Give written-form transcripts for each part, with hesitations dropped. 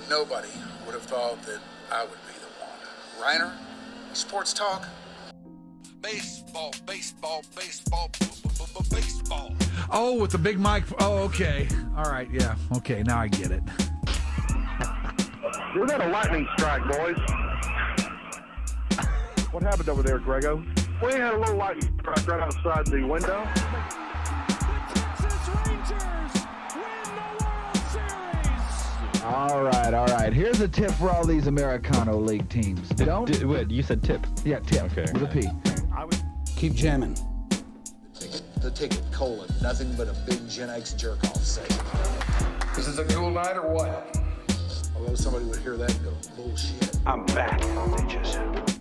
Nobody would have thought that I would be the one. Rhyner, sports talk. Baseball, baseball, baseball, baseball. Oh, with the big mic. Oh, okay. All right, yeah. Okay, now I get it. We got a lightning strike, boys. What happened over there, Grego? We had a little lightning strike right outside the window. The Texas Rangers win the World Series. All right. Here's a tip for all these Americano League teams. Wait, you said tip? Yeah, tip. Okay. With a P. Keep jamming. The ticket, colon, nothing but a big Gen X jerk-off sake. This is a cool night or what? Although somebody would hear that and go, bullshit. I'm back, bitches.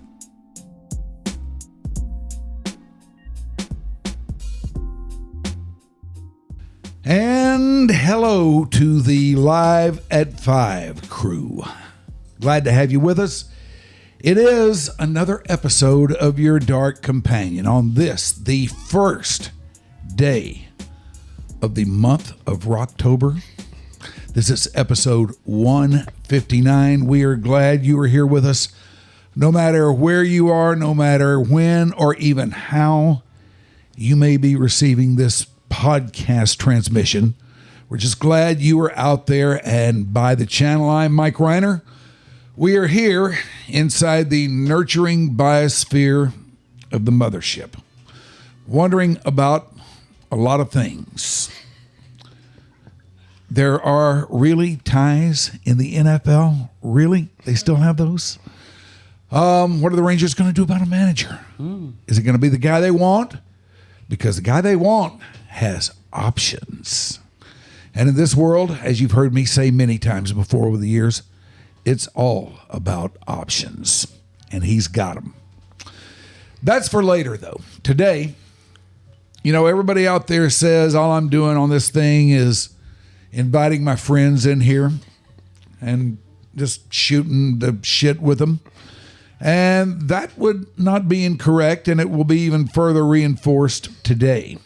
And hello to the Live at 5 crew. Glad to have you with us. It is another episode of your Dark Companion on this, the first day of the month of Rocktober. This is episode 159. We are glad you are here with us. No matter where you are, no matter when or even how you may be receiving this podcast transmission, we're just glad you are out there and by the channel. I'm Mike Rhyner. We are here inside the nurturing biosphere of the mothership, wondering about a lot of things. There are really ties in the NFL? Really? They still have those? What are the Rangers going to do about a manager? Is it going to be the guy they want? Because the guy they want has options. And in this world, as you've heard me say many times before over the years, it's all about options. And he's got them. That's for later, though. Today, everybody out there says all I'm doing on this thing is inviting my friends in here and just shooting the shit with them. And that would not be incorrect, and it will be even further reinforced today.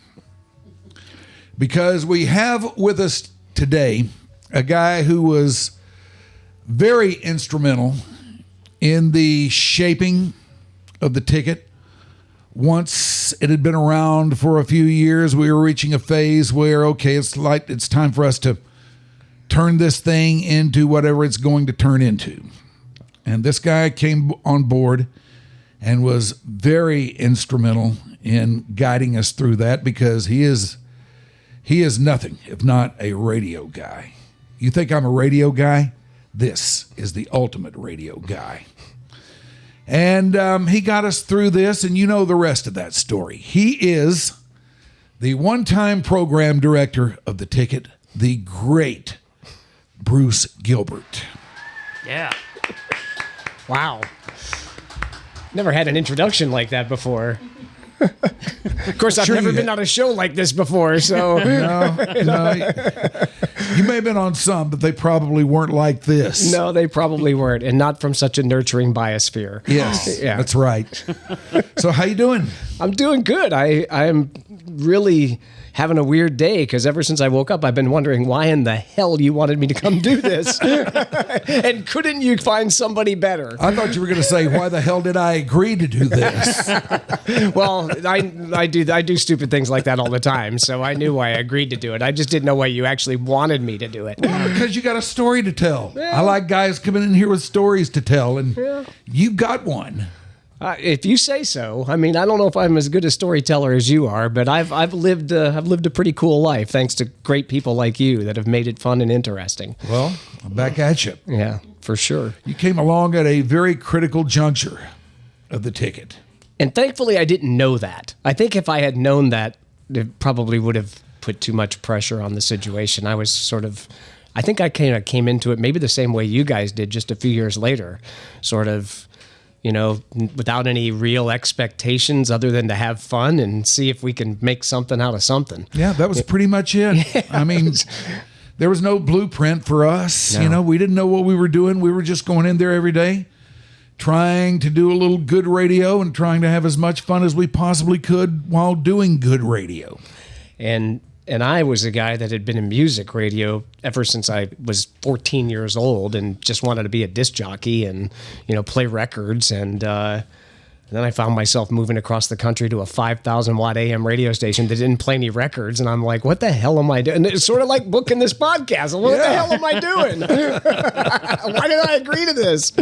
Because we have with us today a guy who was very instrumental in the shaping of the ticket. Once it had been around for a few years, we were reaching a phase where, okay, it's time for us to turn this thing into whatever it's going to turn into. And this guy came on board and was very instrumental in guiding us through that because he is nothing if not a radio guy. You think I'm a radio guy? This is the ultimate radio guy. And he got us through this, and you know the rest of that story. He is the one-time program director of the ticket, the great Bruce Gilbert. Yeah. Wow. Never had an introduction like that before. Of course, I've never been on a show like this before, so... No. You may have been on some, but they probably weren't like this. No, they probably weren't, and not from such a nurturing biosphere. Yes, Yeah. That's right. So how you doing? I'm doing good. I'm really having a weird day because ever since I woke up, I've been wondering why in the hell you wanted me to come do this. And couldn't you find somebody better? I thought you were going to say, why the hell did I agree to do this? Well, I do stupid things like that all the time, so I knew why I agreed to do it. I just didn't know why you actually wanted me to do it. Well, because you got a story to tell. Yeah. I like guys coming in here with stories to tell, and you've got one. If you say so. I mean, I don't know if I'm as good a storyteller as you are, but I've lived a pretty cool life thanks to great people like you that have made it fun and interesting. Well, I'm back at you. Yeah, for sure. You came along at a very critical juncture of the ticket. And thankfully, I didn't know that. I think if I had known that, it probably would have put too much pressure on the situation. I think I kind of came into it maybe the same way you guys did just a few years later, sort of, without any real expectations other than to have fun and see if we can make something out of something. Yeah, that was pretty much it. Yeah, I mean, there was no blueprint for us. No. We didn't know what we were doing. We were just going in there every day, trying to do a little good radio and trying to have as much fun as we possibly could while doing good radio. And And I was a guy that had been in music radio ever since I was 14 years old and just wanted to be a disc jockey and, play records. And then I found myself moving across the country to a 5,000 watt AM radio station that didn't play any records. And I'm like, what the hell am I doing? And it's sort of like booking this podcast. What the hell am I doing? Why did I agree to this?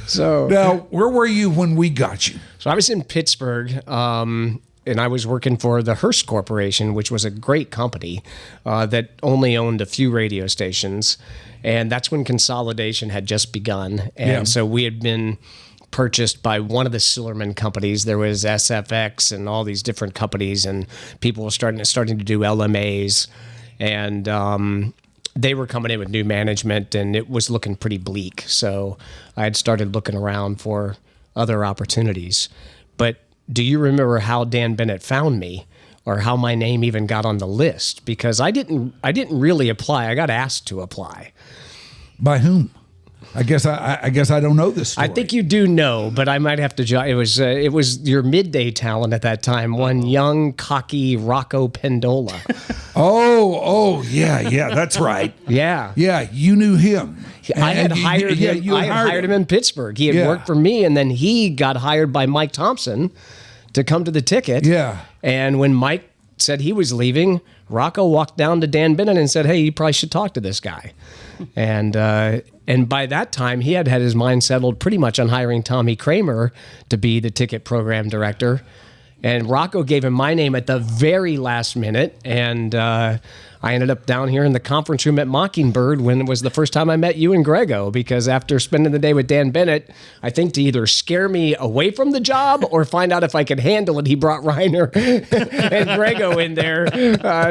So now, where were you when we got you? So I was in Pittsburgh, and I was working for the Hearst Corporation, which was a great company that only owned a few radio stations. And that's when consolidation had just begun. And so we had been purchased by one of the Sillerman companies. There was SFX and all these different companies, and people were starting to do LMAs. And they were coming in with new management, and it was looking pretty bleak. So I had started looking around for other opportunities. But do you remember how Dan Bennett found me, or how my name even got on the list? Because I didn't really apply. I got asked to apply. By whom? I guess I don't know this story. I think you do know, but I might have to. It was your midday talent at that time, one young, cocky Rocco Pendola. Yeah, that's right. Yeah, you knew him. I had hired him. I had hired him in Pittsburgh. He had worked for me, and then he got hired by Mike Thompson to come to the Ticket. Yeah, and when Mike said he was leaving, Rocco walked down to Dan Bennett and said, "Hey, you probably should talk to this guy." And by that time, he had his mind settled pretty much on hiring Tommy Kramer to be the Ticket program director. And Rocco gave him my name at the very last minute. And I ended up down here in the conference room at Mockingbird when it was the first time I met you and Grego, because after spending the day with Dan Bennett, I think to either scare me away from the job or find out if I could handle it, he brought Rhyner and Grego in there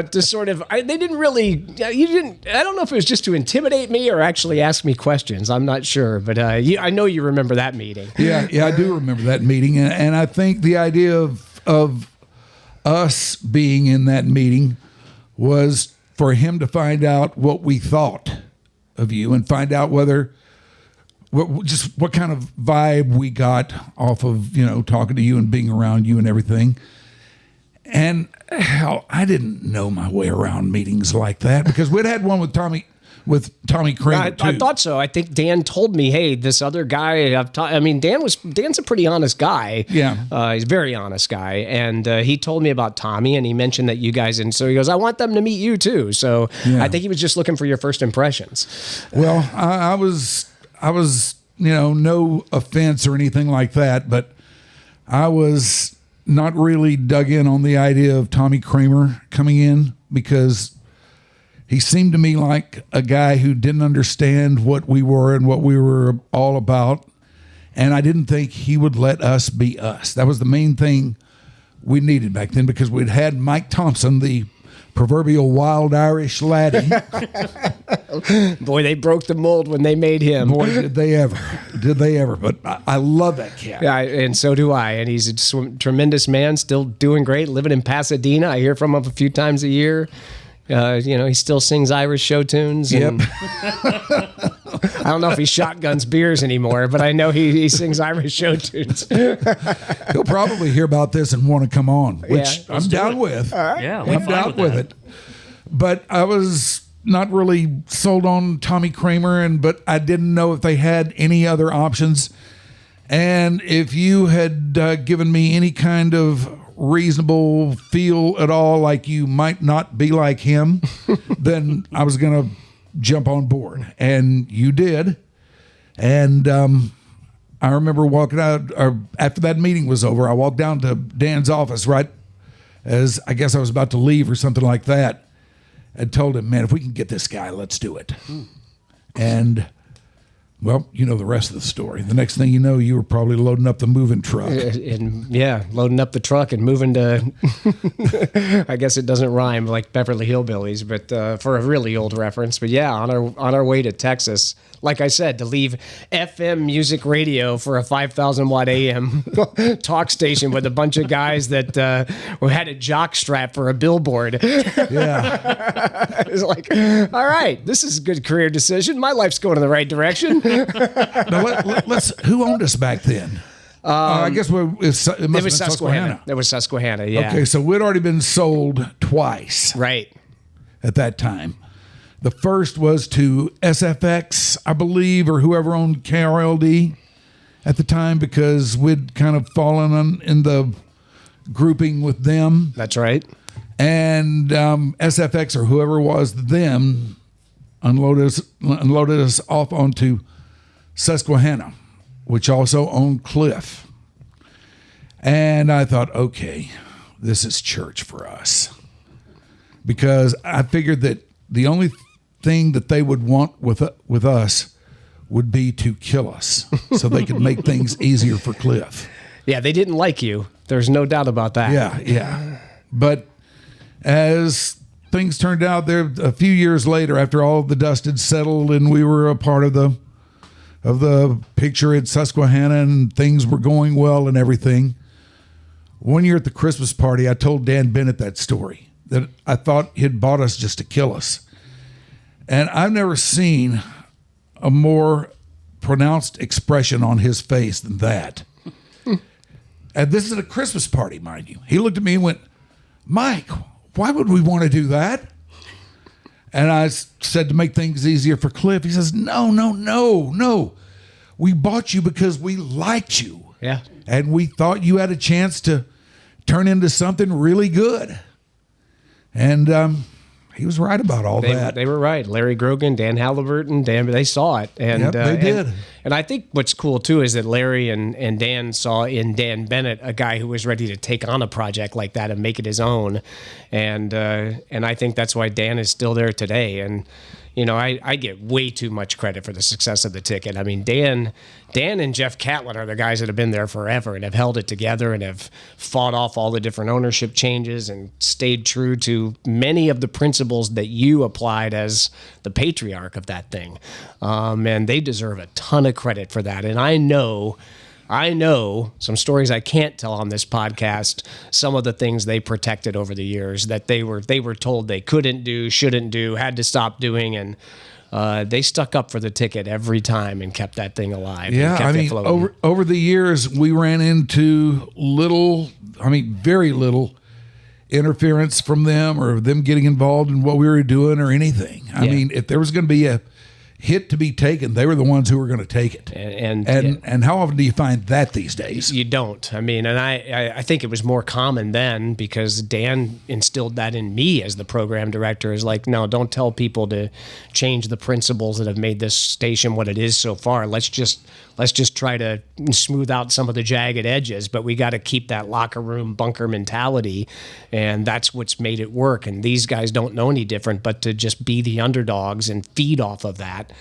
to sort of, I don't know if it was just to intimidate me or actually ask me questions. I'm not sure, but I know you remember that meeting. Yeah, I do remember that meeting. And I think the idea of us being in that meeting was for him to find out what we thought of you and find out what kind of vibe we got off of, talking to you and being around you and everything. And hell, I didn't know my way around meetings like that, because we'd had one with Tommy Kramer too. I thought so. I think Dan told me, hey, this other guy, Dan's a pretty honest guy. Yeah. He's a very honest guy. And he told me about Tommy, and he mentioned that you guys, and so he goes, I want them to meet you too. So I think he was just looking for your first impressions. Well, I was, no offense or anything like that, but I was not really dug in on the idea of Tommy Kramer coming in, because he seemed to me like a guy who didn't understand what we were and what we were all about. And I didn't think he would let us be us. That was the main thing we needed back then, because we'd had Mike Thompson, the proverbial wild Irish laddie. Boy, they broke the mold when they made him. Boy, did they ever. But I love that cat. Yeah, and so do I. And he's a tremendous man, still doing great, living in Pasadena. I hear from him a few times a year. He still sings Irish show tunes. And I don't know if he shotguns beers anymore, but I know he sings Irish show tunes. He'll probably hear about this and want to come on, which I'm down with. Right. Yeah, I'm down with it. But I was not really sold on Tommy Kramer, but I didn't know if they had any other options. And if you had given me any kind of reasonable feel at all like you might not be like him, then I was going to jump on board. And you did. And I remember walking out, or after that meeting was over, I walked down to Dan's office right as I guess I was about to leave or something like that, and told him, man, if we can get this guy, let's do it. And well, you know the rest of the story. The next thing you know, you were probably loading up the moving truck. Loading up the truck and moving to, I guess it doesn't rhyme like Beverly Hillbillies, but for a really old reference. But yeah, on our way to Texas, like I said, to leave FM music radio for a 5,000 watt AM talk station with a bunch of guys that had a jock strap for a billboard. Yeah. It was like, all right, this is a good career decision. My life's going in the right direction. Now, let's. Who owned us back then? I guess it must have been Susquehanna. It was Susquehanna, yeah. Okay, so we'd already been sold twice. Right. At that time. The first was to SFX, I believe, or whoever owned KRLD at the time, because we'd kind of fallen in the grouping with them. That's right. And SFX or whoever was them unloaded us off onto Susquehanna, which also owned Cliff. And I thought, okay, this is church for us. Because I figured that the only thing that they would want with us would be to kill us so they could make things easier for Cliff. Yeah, they didn't like you. There's no doubt about that. Yeah. But as things turned out, there a few years later, after all the dust had settled and we were a part of the picture at Susquehanna and things were going well and everything, one year at the Christmas party, I told Dan Bennett that story, that I thought he'd bought us just to kill us. And I've never seen a more pronounced expression on his face than that. And this is at a Christmas party, mind you. He looked at me and went, Mike, why would we want to do that? And I said, to make things easier for Cliff. He says, no. We bought you because we liked you. Yeah. And we thought you had a chance to turn into something really good. And he was right about all that. They were right. Larry Grogan, Dan Halliburton, they saw it. And yep, they did. And I think what's cool, too, is that Larry and Dan saw in Dan Bennett a guy who was ready to take on a project like that and make it his own. And I think that's why Dan is still there today. And, you know, I get way too much credit for the success of the ticket. I mean, Dan and Jeff Catlin are the guys that have been there forever and have held it together and have fought off all the different ownership changes and stayed true to many of the principles that you applied as the patriarch of that thing. And they deserve a ton of credit for that. And I know some stories I can't tell on this podcast, some of the things they protected over the years that they were told they couldn't do, shouldn't do, had to stop doing, and they stuck up for the ticket every time and kept that thing alive. Yeah, I mean, over the years, we ran into very little interference from them or them getting involved in what we were doing or anything. I mean, if there was going to be a hit to be taken, they were the ones who were going to take it. And how often do you find that these days? You don't. I mean, and I think it was more common then because Dan instilled that in me as the program director, is like, no, don't tell people to change the principles that have made this station what it is so far. Let's just try to smooth out some of the jagged edges, but we got to keep that locker room bunker mentality, and that's what's made it work. And these guys don't know any different but to just be the underdogs and feed off of that.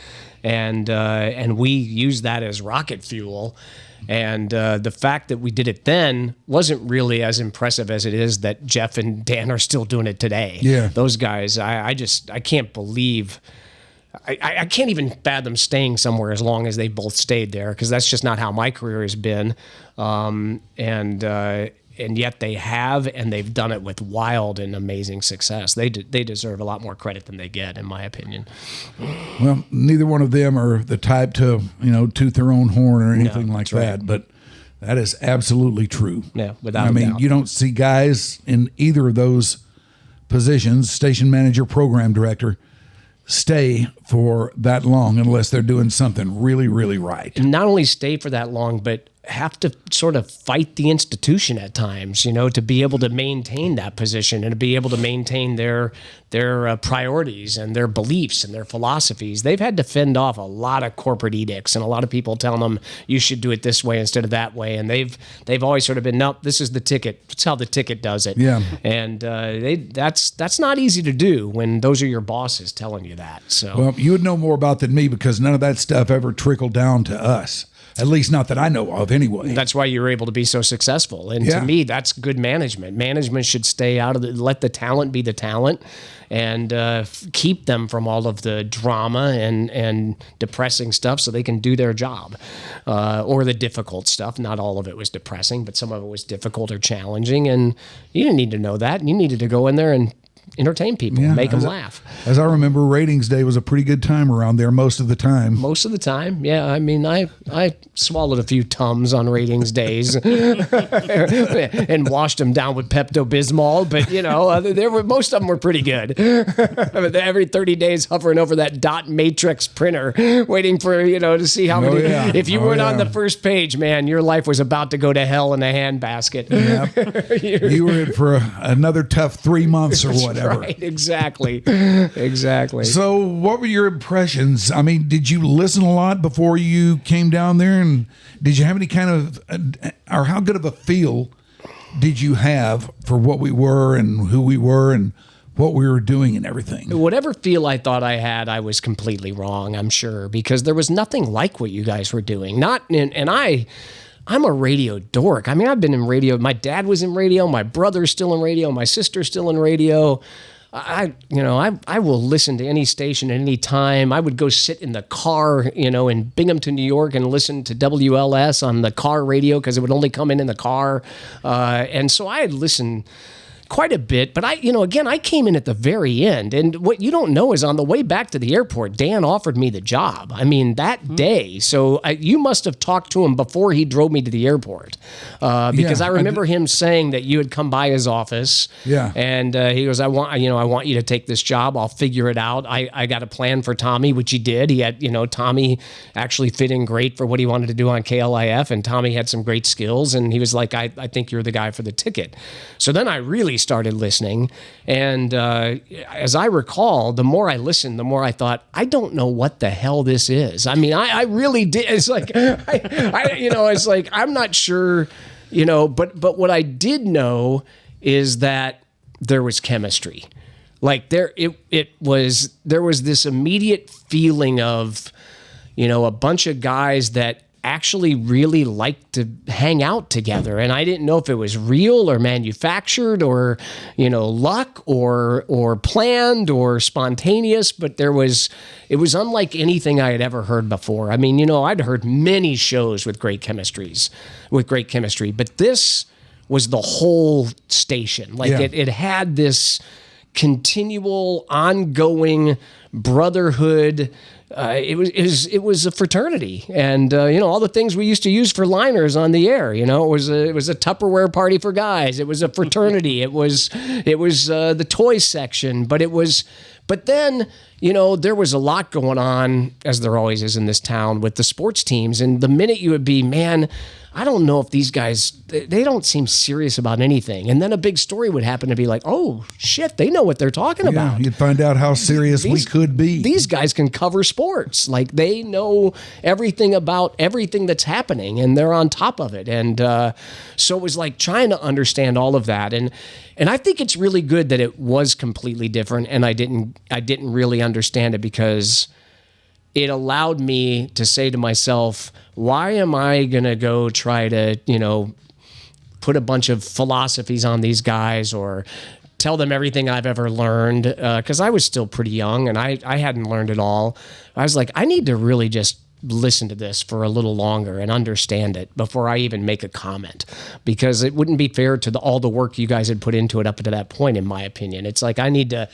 And we use that as rocket fuel. And the fact that we did it then wasn't really as impressive as it is that Jeff and Dan are still doing it today. Yeah. Those guys, I can't believe... I can't even fathom staying somewhere as long as they both stayed there, because that's just not how my career has been. And yet they have, and they've done it with wild and amazing success. They deserve a lot more credit than they get, in my opinion. Well, neither one of them are the type to, toot their own horn or anything like that. Right. But that is absolutely true. Yeah, without a doubt. You don't see guys in either of those positions, station manager, program director, stay for that long unless they're doing something really, really right. And not only stay for that long, but have to sort of fight the institution at times, to be able to maintain that position and to be able to maintain their priorities and their beliefs and their philosophies. They've had to fend off a lot of corporate edicts and a lot of people telling them you should do it this way instead of that way. And they've always sort of been, nope, this is the ticket. It's how the ticket does it. Yeah. And that's not easy to do when those are your bosses telling you that. So, well, you would know more about than me because none of that stuff ever trickled down to us. At least not that I know of anyway. That's why you were able to be so successful. And to me, that's good management. Management should stay out of let the talent be the talent and keep them from all of the drama and depressing stuff so they can do their job. Or the difficult stuff. Not all of it was depressing, but some of it was difficult or challenging. And you didn't need to know that. You needed to go in there and entertain people, make them laugh. As I remember, ratings day was a pretty good time around there most of the time. Most of the time, yeah. I mean, I swallowed a few Tums on ratings days and washed them down with Pepto-Bismol, but, you know, most of them were pretty good. Every 30 days hovering over that dot matrix printer, waiting for, you know, to see how many. If you weren't on the first page, man, your life was about to go to hell in a handbasket. Yep. You were in for another tough 3 months or whatever. Right, exactly. So what were your impressions? I mean, did you listen a lot before you came down there? And did you have any kind of, or how good of a feel did you have for what we were and who we were and what we were doing and everything? Whatever feel I thought I had, I was completely wrong, I'm sure, because there was nothing like what you guys were doing. I'm a radio dork. I mean, I've been in radio. My dad was in radio. My brother's still in radio. My sister's still in radio. I will listen to any station at any time. I would go sit in the car, you know, in Binghamton, New York, and listen to WLS on the car radio because it would only come in the car. And so I had listened quite a bit, but I came in at the very end. And what you don't know is on the way back to the airport, Dan offered me the job. I mean, that day. So you must have talked to him before he drove me to the airport, because I remember him saying that you had come by his office. Yeah. And he goes, I want you to take this job. I'll figure it out. I got a plan for Tommy, which he did. He had, Tommy actually fit in great for what he wanted to do on KLIF, and Tommy had some great skills. And he was like, I think you're the guy for the ticket. So then I really started listening, and as I recall, the more I listened, the more I thought, I don't know what the hell this is. I mean, I really did. It's like it's like I'm not sure, but what I did know is that there was chemistry. Like there was this immediate feeling of, a bunch of guys that actually really liked to hang out together. And I didn't know if it was real or manufactured or, luck or planned or spontaneous, but it was unlike anything I had ever heard before. I mean, I'd heard many shows with great chemistry, but this was the whole station. Like it had this continual, ongoing brotherhood. It was a fraternity, and all the things we used to use for liners on the air. It was a Tupperware party for guys. It was a fraternity. It was the toy section, but then there was a lot going on, as there always is in this town, with the sports teams. And the minute you would be, man, I don't know if these guys, they don't seem serious about anything. And then a big story would happen to be like, oh, shit, they know what they're talking about. You'd find out how serious we could be. These guys can cover sports. Like, they know everything about everything that's happening, and they're on top of it. And so it was like trying to understand all of that. And I think it's really good that it was completely different, and I didn't really understand it, because it allowed me to say to myself, why am I going to go try to, put a bunch of philosophies on these guys or tell them everything I've ever learned? Because I was still pretty young and I hadn't learned it all. I was like, I need to really just listen to this for a little longer and understand it before I even make a comment, because it wouldn't be fair to all the work you guys had put into it up to that point, in my opinion. It's like I need to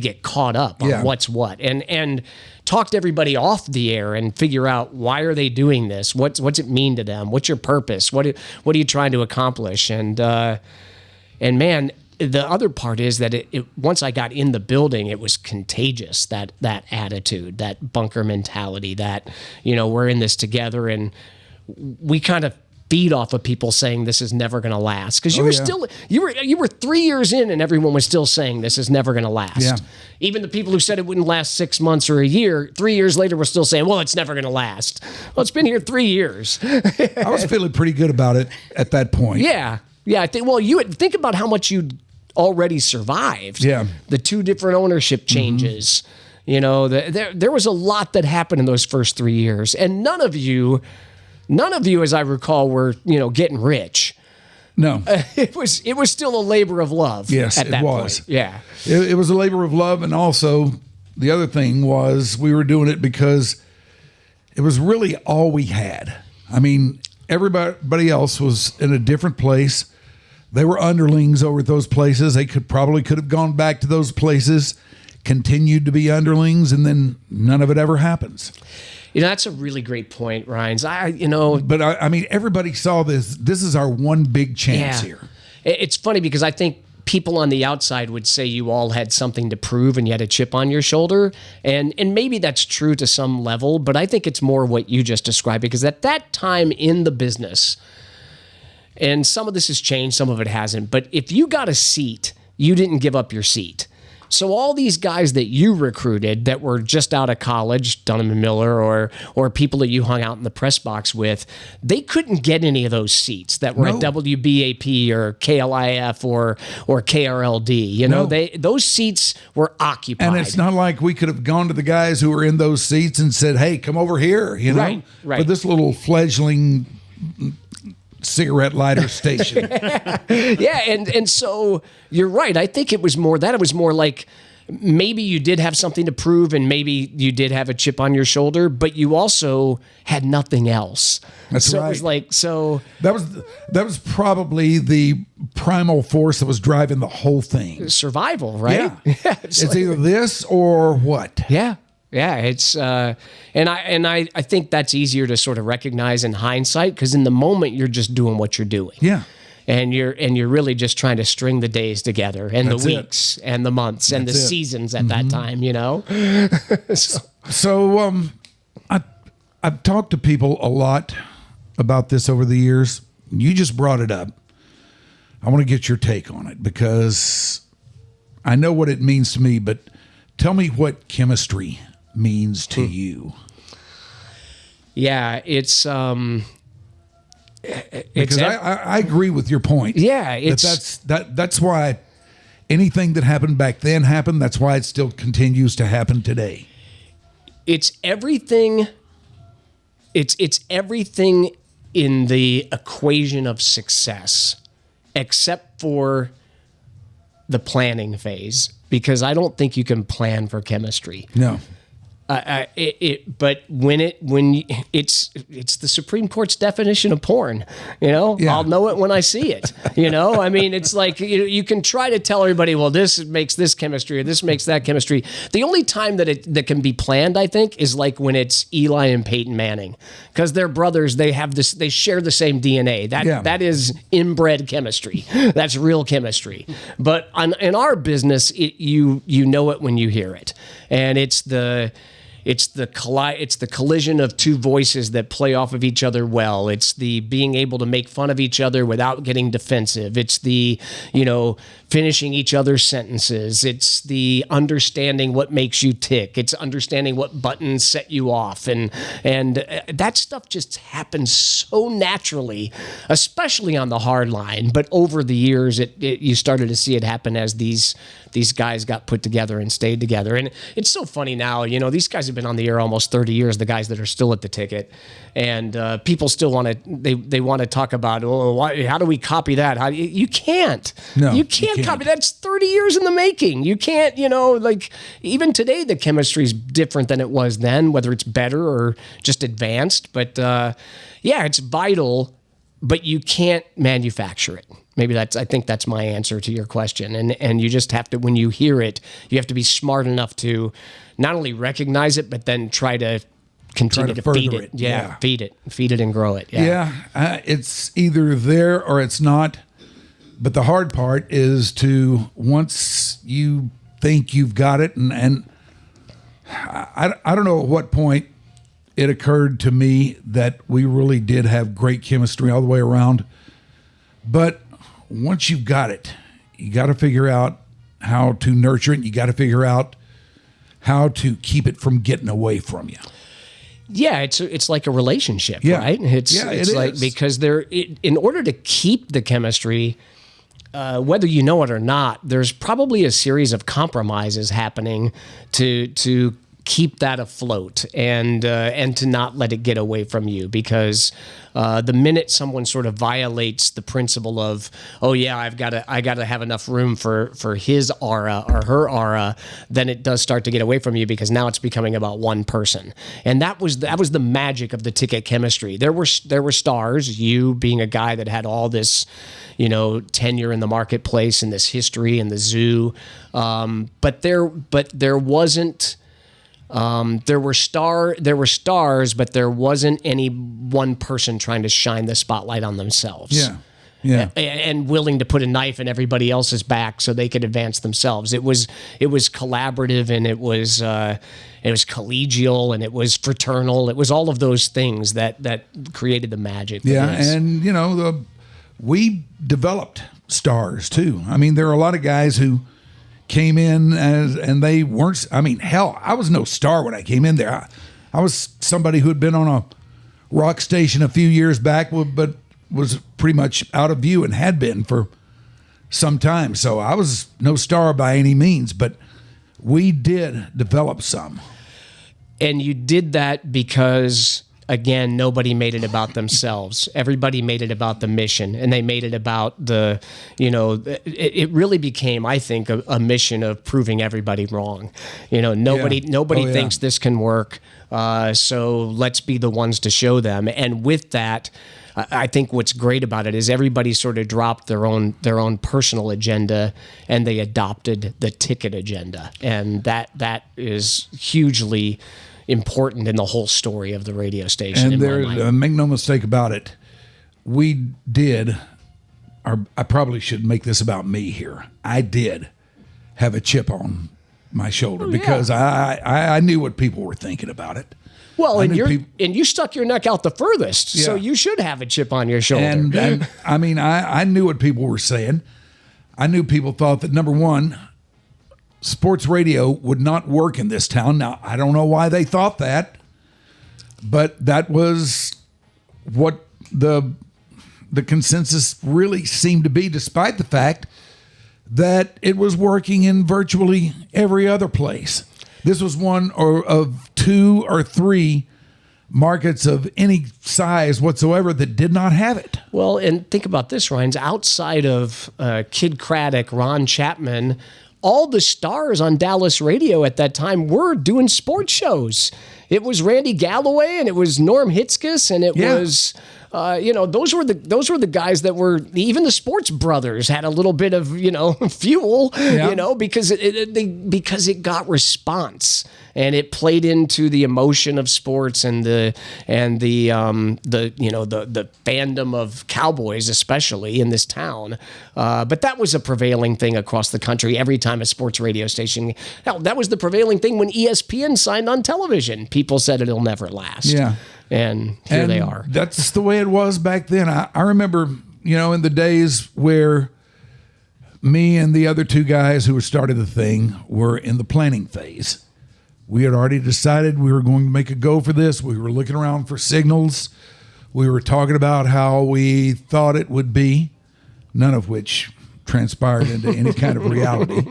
get caught up on what's what and talk to everybody off the air and figure out, why are they doing this? What's it mean to them? What's your purpose? What are you trying to accomplish? And man, the other part is that it once I got in the building, it was contagious, that attitude, that bunker mentality, that, we're in this together, and we kind of feed off of people saying this is never going to last. Because you were 3 years in and everyone was still saying this is never going to last. Yeah. Even the people who said it wouldn't last 6 months or a year, 3 years later were still saying, well, it's never going to last. Well, it's been here 3 years. I was feeling pretty good about it at that point. Yeah. Yeah. I think, well, you would think about how much you'd already survived. Yeah. The 2 different ownership changes. Mm-hmm. There was a lot that happened in those first 3 years. And none of you, as I recall, were, getting rich. No. It was still a labor of love. Yes, at that it was. point. Yeah. It was a labor of love. And also the other thing was, we were doing it because it was really all we had. I mean, everybody else was in a different place. They were underlings over at those places. They could have gone back to those places, continued to be underlings, and then none of it ever happens. That's a really great point, Ryan. But I mean, everybody saw this. This is our one big chance here. It's funny because I think people on the outside would say you all had something to prove and you had a chip on your shoulder. And maybe that's true to some level, but I think it's more what you just described, because at that time in the business, and some of this has changed, some of it hasn't, but if you got a seat, you didn't give up your seat. So all these guys that you recruited that were just out of college, Dunham and Miller, or people that you hung out in the press box with, they couldn't get any of those seats that were at WBAP or KLIF or KRLD. Those seats were occupied. And it's not like we could have gone to the guys who were in those seats and said, "Hey, come over here," Right. But this little fledgling cigarette lighter station. Yeah, and so you're right. I think it was more that. It was more like maybe you did have something to prove and maybe you did have a chip on your shoulder, but you also had nothing else. That's right. So it was like, that was probably the primal force that was driving the whole thing. Survival, right? Yeah. It's either this or what? Yeah. Yeah, it's and I think that's easier to sort of recognize in hindsight, because in the moment you're just doing what you're doing. Yeah. And you're really just trying to string the days together and That's the weeks and the months and the seasons at that time, So I've talked to people a lot about this over the years. You just brought it up. I want to get your take on it because I know what it means to me, but tell me what chemistry means to you. Yeah, it's because I agree with your point. Yeah, that's why anything that happened back then happened. That's why it still continues to happen today. It's everything. It's everything in the equation of success, except for the planning phase, because I don't think you can plan for chemistry. No. But it's the Supreme Court's definition of porn, Yeah. I'll know it when I see it, I mean, it's like, you can try to tell everybody, well, this makes this chemistry or this makes that chemistry. The only time that can be planned, I think, is like when it's Eli and Peyton Manning, because they're brothers. They share the same DNA. That is inbred chemistry. That's real chemistry. But in our business, you know it when you hear it, and it's the collision of two voices that play off of each other well. It's the being able to make fun of each other without getting defensive. It's the, finishing each other's sentences. It's the understanding what makes you tick. It's understanding what buttons set you off. And that stuff just happens so naturally, especially on the hard line. But over the years, you started to see it happen as these guys got put together and stayed together. And it's so funny now, these guys have been on the air almost 30 years, the guys that are still at the ticket. And people still want to, they want to talk about, how do we copy that? You can't. No, you can't copy. That's 30 years in the making. You can't, even today, the chemistry is different than it was then, whether it's better or just advanced. But it's vital, but you can't manufacture it. Maybe I think that's my answer to your question. And you just have to, when you hear it, you have to be smart enough to not only recognize it, but then try to continue to feed it. Yeah, feed it and grow it. It's either there or it's not. But the hard part is to, once you think you've got it, and I don't know at what point it occurred to me that we really did have great chemistry all the way around. But once you've got it, you got to figure out how to nurture it. You got to figure out how to keep it from getting away from you. Yeah, it's like a relationship, right? It's like is. Because in order to keep the chemistry, whether you know it or not, there's probably a series of compromises happening to keep that afloat and to not let it get away from you, because the minute someone sort of violates the principle of, oh yeah, I got to have enough room for his aura or her aura, then it does start to get away from you, because now it's becoming about one person. And that was the magic of the ticket chemistry. There were stars, you being a guy that had all this, tenure in the marketplace and this history in the zoo, but there wasn't. There were stars, but there wasn't any one person trying to shine the spotlight on themselves. Yeah. And willing to put a knife in everybody else's back so they could advance themselves. It was collaborative, and it was collegial, and it was fraternal. It was all of those things that created the magic. And we developed stars too. I mean, there are a lot of guys who came in and they weren't. I mean, hell, I was no star when I came in there. I was somebody who had been on a rock station a few years back, but was pretty much out of view and had been for some time. So I was no star by any means, but we did develop some. And you did that because, again, nobody made it about themselves. Everybody made it about the mission, and they made it about it really became, I think, a mission of proving everybody wrong. Nobody thinks this can work, so let's be the ones to show them. And with that, I think what's great about it is everybody sort of dropped their own personal agenda, and they adopted the ticket agenda. And that is hugely important in the whole story of the radio station. And make no mistake about it, we did, or I probably should make this about me here. I did have a chip on my shoulder because I knew what people were thinking about it. Well, and you stuck your neck out the furthest, so you should have a chip on your shoulder. And I mean, I knew what people were saying. I knew people thought that, number one, sports radio would not work in this town. Now, I don't know why they thought that, but that was what the consensus really seemed to be, despite the fact that it was working in virtually every other place. This was one of 2 or 3 markets of any size whatsoever that did not have it. Well, and think about this, Rhines. Outside of Kid Craddock, Ron Chapman, all the stars on Dallas radio at that time were doing sports shows. It was Randy Galloway, and it was Norm Hitzges, and it was those were the guys that were, even the Sports Brothers had a little bit of fuel, because it got response, and it played into the emotion of sports and the fandom of Cowboys, especially in this town. But that was a prevailing thing across the country. Every time a sports radio station, hell, that was the prevailing thing when ESPN signed on television. People said it'll never last. Yeah. And here they are. That's the way it was back then. I remember, in the days where me and the other 2 guys who started the thing were in the planning phase. We had already decided we were going to make a go for this. We were looking around for signals. We were talking about how we thought it would be, none of which transpired into any kind of reality.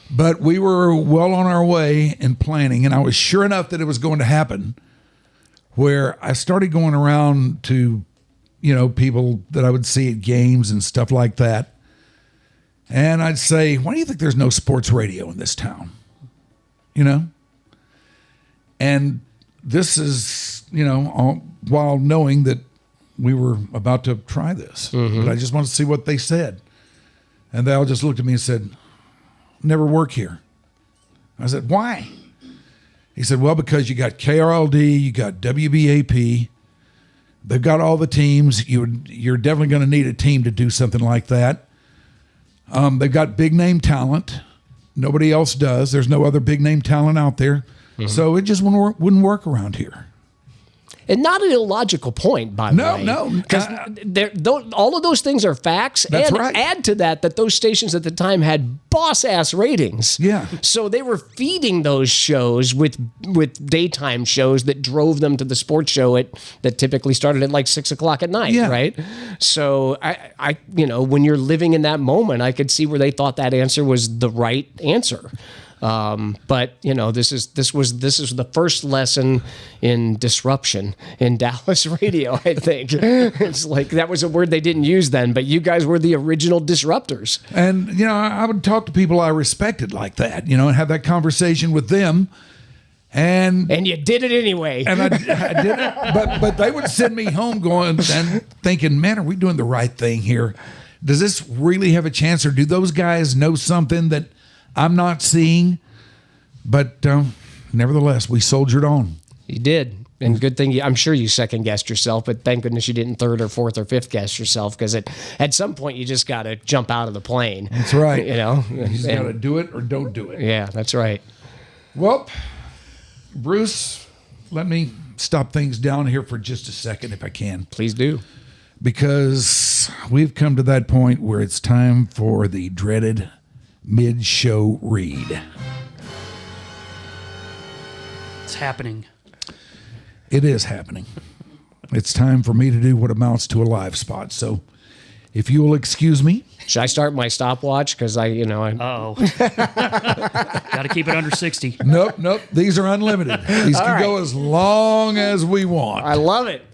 But we were well on our way in planning, and I was sure enough that it was going to happen, where I started going around to, people that I would see at games and stuff like that. And I'd say, why do you think there's no sports radio in this town? And this is, while knowing that we were about to try this. But I just wanted to see what they said. And they all just looked at me and said, never work here. I said, why? He said, well, because you got KRLD, you got WBAP, they've got all the teams. You're definitely going to need a team to do something like that. They've got big name talent. Nobody else does. There's no other big name talent out there. So it just wouldn't work around here. And not an illogical point, by the way. No. Because all of those things are facts. That's and right. Add to that those stations at the time had boss-ass ratings. Yeah. So they were feeding those shows with daytime shows that drove them to the sports show that typically started at like 6 o'clock at night, right? So I when you're living in that moment, I could see where they thought that answer was the right answer. But this is the first lesson in disruption in Dallas radio. I think it's like that was a word they didn't use then, but you guys were the original disruptors. And I would talk to people I respected like that, and have that conversation with them. And you did it anyway. And I did it, but they would send me home going and thinking, man, are we doing the right thing here? Does this really have a chance, or do those guys know something that I'm not seeing? But nevertheless, we soldiered on. You did. And good thing, I'm sure you second guessed yourself, but thank goodness you didn't third or fourth or fifth guess yourself, because at some point you just got to jump out of the plane. That's right. You just got to do it or don't do it. Yeah, that's right. Well, Bruce, let me stop things down here for just a second if I can. Please do. Because we've come to that point where it's time for the dreaded mid-show read. It's happening. It is happening. It's time for me to do what amounts to a live spot. So if you will excuse me. Should I start my stopwatch? Because Uh-oh. Got to keep it under 60. Nope. These are unlimited. These can go as long as we want. I love it.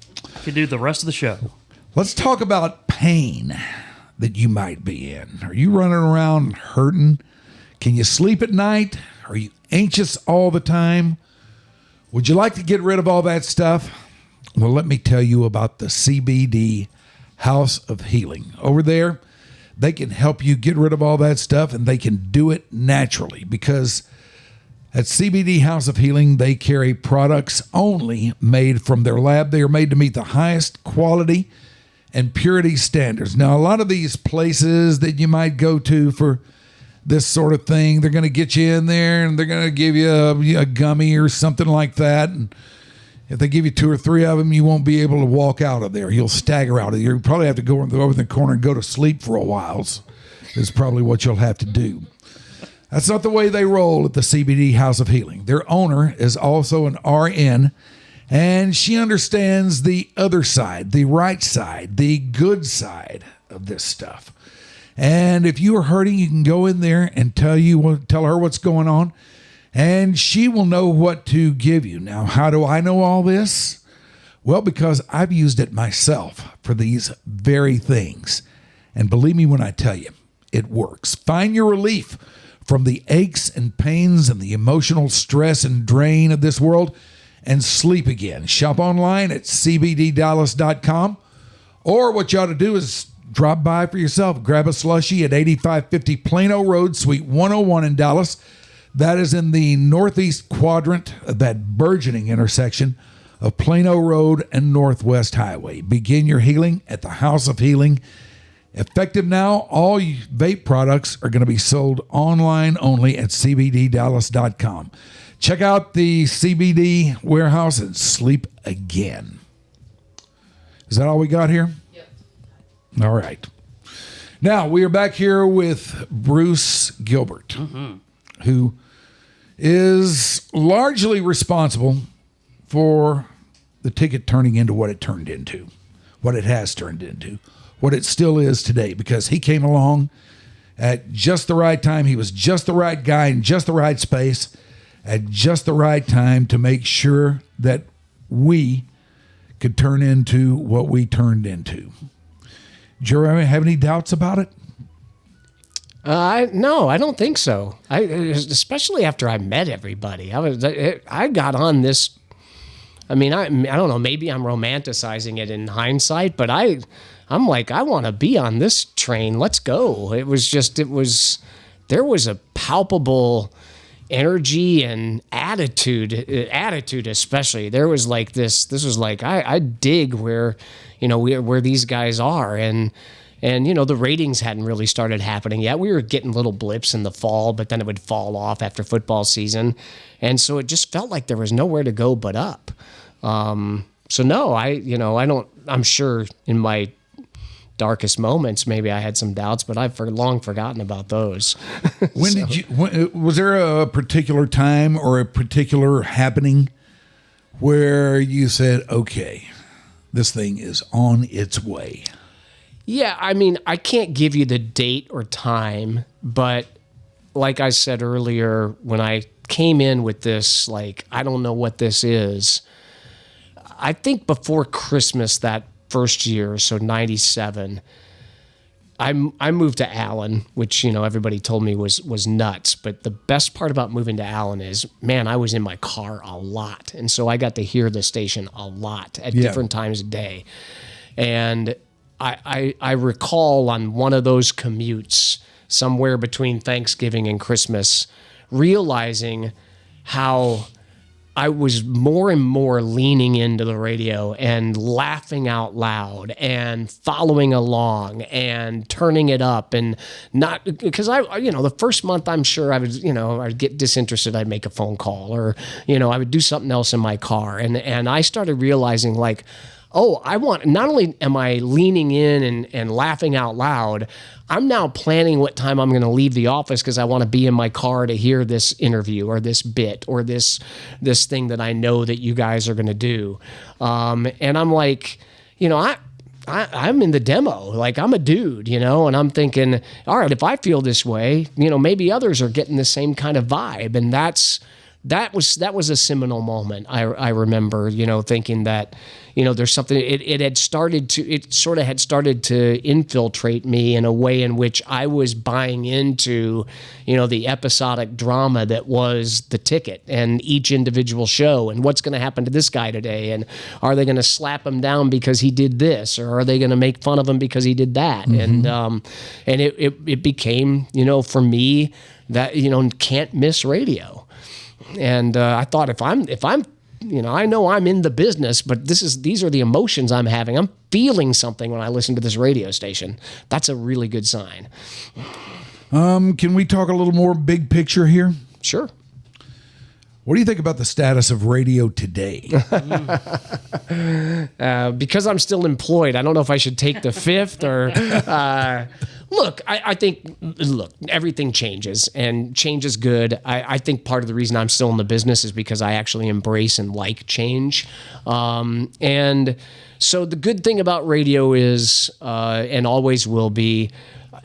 Could do the rest of the show. Let's talk about pain that you might be in. Are you running around hurting? Can you sleep at night? Are you anxious all the time? Would you like to get rid of all that stuff? Well, let me tell you about the CBD House of Healing. Over there, they can help you get rid of all that stuff, and they can do it naturally, because at CBD House of Healing, they carry products only made from their lab. They are made to meet the highest quality and purity standards. Now, a lot of these places that you might go to for this sort of thing, they're going to get you in there and they're going to give you a gummy or something like that. And if they give you 2 or 3 of them, you won't be able to walk out of there. You'll stagger out of there. You'll probably have to go over the corner and go to sleep for a while. Is probably what you'll have to do. That's not the way they roll at the CBD House of Healing. Their owner is also an RN, and she understands the other side, the right side, the good side of this stuff. And if you are hurting, you can go in there and tell her what's going on, and she will know what to give you. Now, how do I know all this? Well, because I've used it myself for these very things. And believe me when I tell you, it works. Find your relief from the aches and pains and the emotional stress and drain of this world and sleep again. Shop online at cbddallas.com, or what you ought to do is drop by for yourself. Grab a slushie at 8550 Plano Road, Suite 101 in Dallas. That is in the northeast quadrant of that burgeoning intersection of Plano Road and Northwest Highway. Begin your healing at the House of Healing. Effective now, all vape products are going to be sold online only at cbddallas.com. Check out the CBD warehouse and sleep again. Is that all we got here? Yep. All right. Now, we are back here with Bruce Gilbert, who is largely responsible for the ticket turning into what it turned into, what it has turned into, what it still is today, because he came along at just the right time. He was just the right guy in just the right space at just the right time to make sure that we could turn into what we turned into. Did you ever have any doubts about it? No, I don't think so. Especially after I met everybody. I got on this. I mean, I don't know. Maybe I'm romanticizing it in hindsight, but I'm like, I want to be on this train. Let's go. There was a palpable energy and attitude especially. There was like this was like, I dig where these guys are. And the ratings hadn't really started happening yet. We were getting little blips in the fall, but then it would fall off after football season. And so it just felt like there was nowhere to go but up. So no, I'm sure in my darkest moments, maybe I had some doubts, but I've long forgotten about those. Was there a particular time or a particular happening where you said, okay, this thing is on its way? Yeah, I mean, I can't give you the date or time, but like I said earlier, when I came in with this, like, I don't know what this is, I think before Christmas that first year, so 97, I moved to Allen, which, everybody told me was nuts. But the best part about moving to Allen is, man, I was in my car a lot. And so I got to hear the station a lot at different times of day. And I recall on one of those commutes somewhere between Thanksgiving and Christmas, realizing how I was more and more leaning into the radio and laughing out loud and following along and turning it up, and not because the first month I'm sure I was, I'd get disinterested. I'd make a phone call, or, I would do something else in my car. And I started realizing, like, oh, not only am I leaning in and laughing out loud, I'm now planning what time I'm going to leave the office because I want to be in my car to hear this interview or this bit or this thing that I know that you guys are going to do. And I'm like, I'm in the demo, like I'm a dude, and I'm thinking, all right, if I feel this way, maybe others are getting the same kind of vibe. And that was a seminal moment. I remember, thinking that, there's something, it sort of had started to infiltrate me in a way in which I was buying into, the episodic drama that was the ticket and each individual show, and what's going to happen to this guy today, and are they going to slap him down because he did this, or are they going to make fun of him because he did that? Mm-hmm. And it became, for me, that, can't miss radio. And I thought, if I'm, I know I'm in the business, but these are the emotions I'm having. I'm feeling something when I listen to this radio station. That's a really good sign. Can we talk a little more big picture here? Sure. What do you think about the status of radio today? Because I'm still employed, I don't know if I should take the fifth or... Look, I think everything changes, and change is good. I think part of the reason I'm still in the business is because I actually embrace and like change. And so the good thing about radio is, and always will be,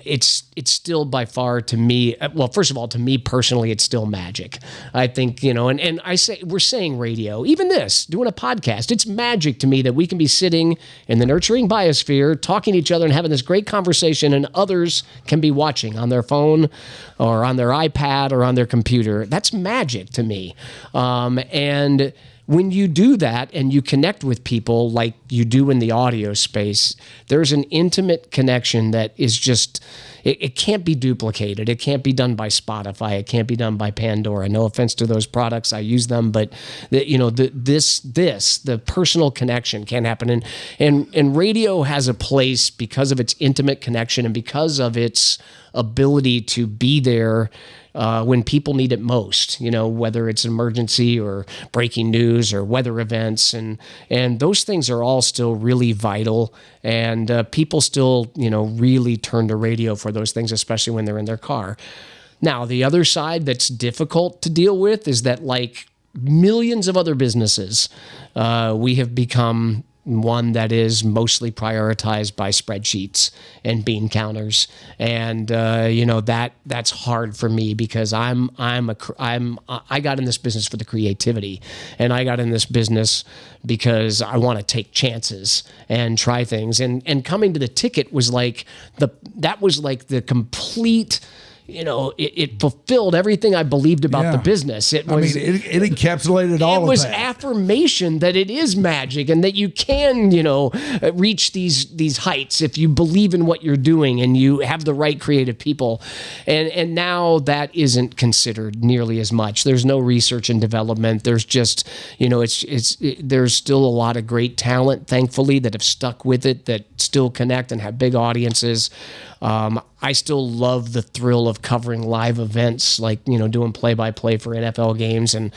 it's still by far, to me, well, first of all, to me personally, it's still magic. I think, and I say, we're saying radio, even this, doing a podcast, it's magic to me that we can be sitting in the nurturing biosphere, talking to each other and having this great conversation, and others can be watching on their phone or on their iPad or on their computer. That's magic to me. And when you do that and you connect with people like you do in the audio space, there's an intimate connection that is just, it can't be duplicated. It can't be done by Spotify. It can't be done by Pandora. No offense to those products. I use them, but the personal connection can't happen. And radio has a place because of its intimate connection and because of its ability to be there when people need it most, whether it's emergency or breaking news or weather events. And those things are all still really vital. And people still, really turn to radio for those things, especially when they're in their car. Now, the other side that's difficult to deal with is that, like millions of other businesses, we have become one that is mostly prioritized by spreadsheets and bean counters, and that's hard for me because I got in this business for the creativity, and I got in this business because I want to take chances and try things, and coming to the ticket was like the complete. It fulfilled everything I believed about the business. It encapsulated all of that. It was affirmation that it is magic and that you can, reach these heights if you believe in what you're doing and you have the right creative people. And now that isn't considered nearly as much. There's no research and development. There's just, there's still a lot of great talent, thankfully, that have stuck with it, that still connect and have big audiences. I still love the thrill of covering live events, like, doing play-by-play for NFL games and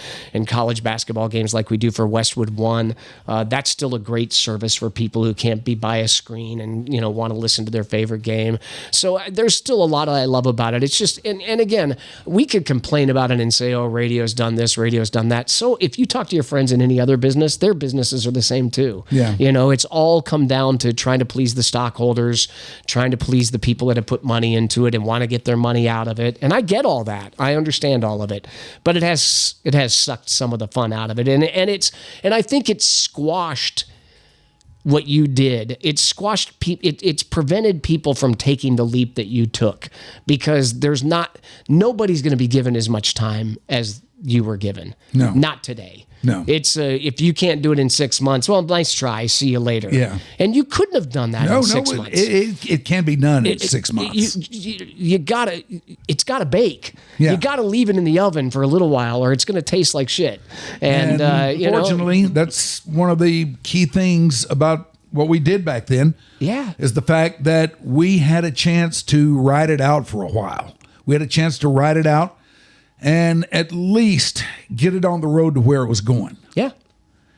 college basketball games like we do for Westwood One. That's still a great service for people who can't be by a screen and, want to listen to their favorite game. So there's still a lot I love about it. It's just, and again, we could complain about it and say, oh, radio's done this, radio's done that. So if you talk to your friends in any other business, their businesses are the same too. Yeah. It's all come down to trying to please the stockholders, trying to please the people that have put money into it and want to get their money out of it. And I get all that. I understand all of it. But it has sucked some of the fun out of it. And I think it's squashed what you did. It's squashed it's prevented people from taking the leap that you took, because nobody's going to be given as much time as you were given. No. Not today. No. It's if you can't do it in 6 months, well, nice try. See you later. Yeah. And you couldn't have done that in 6 months. It can be done in 6 months. It's gotta bake. Yeah. You gotta leave it in the oven for a little while, or it's gonna taste like shit. And fortunately, that's one of the key things about what we did back then. Yeah. Is the fact that we had a chance to ride it out for a while. We had a chance to ride it out and at least get it on the road to where it was going. Yeah.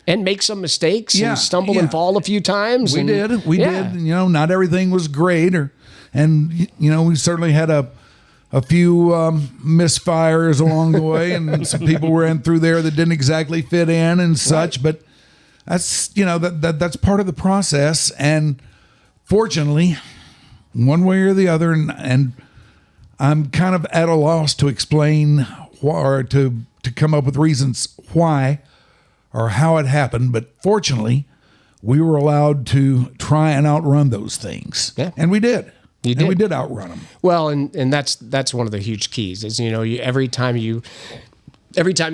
And make some mistakes Yeah, and stumble yeah. and fall a few times. We did. And, not everything was great. We certainly had a few misfires along the way, and some people ran through there that didn't exactly fit in and such. Right. But that's, that's part of the process. And fortunately, one way or the other, and I'm kind of at a loss to explain or to come up with reasons why or how it happened. But fortunately, we were allowed to try and outrun those things. Yeah. And we did. You did. And we did outrun them. Well, and that's one of the huge keys is, every time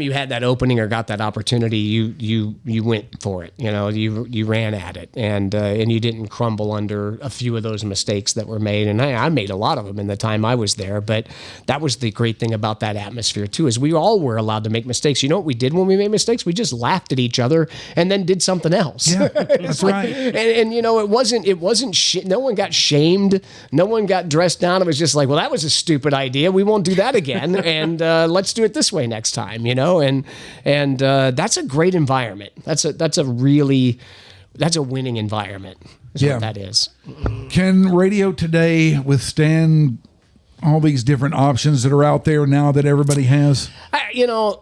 you had that opening or got that opportunity, you went for it. You ran at it, and you didn't crumble under a few of those mistakes that were made. And I made a lot of them in the time I was there. But that was the great thing about that atmosphere too, is we all were allowed to make mistakes. You know what we did when we made mistakes? We just laughed at each other and then did something else. Yeah, that's right. And it wasn't. No one got shamed. No one got dressed down. It was just like, well, that was a stupid idea. We won't do that again. And let's do it this way next time. And that's a great environment. That's a winning environment. Is what that is. Can radio today withstand all these different options that are out there now that everybody has?